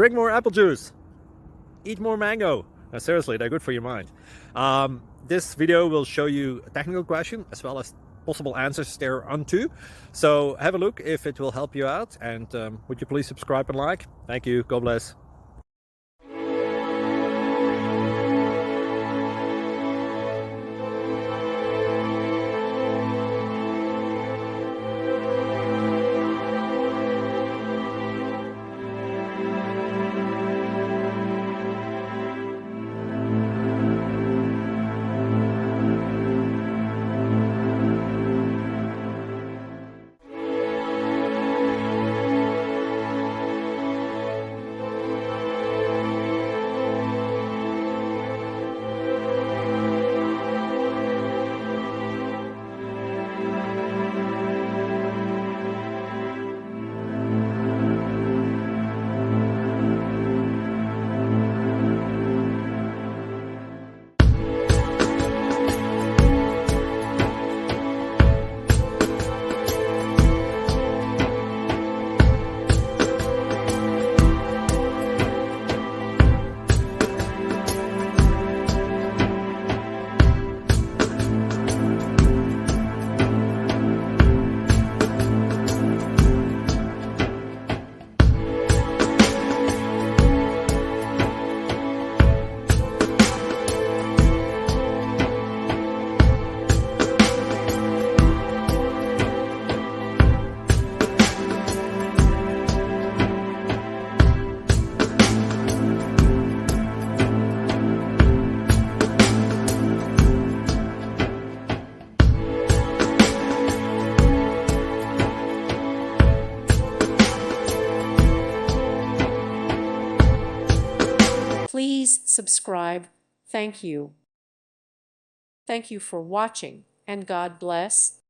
Drink more apple juice. Eat more mango. No, seriously, they're good for your mind. This video will show you a technical question as well as possible answers thereunto. So have a look if it will help you out, and would you please subscribe and like? Thank you. God bless. Please subscribe. Thank you. Thank you for watching, and God bless.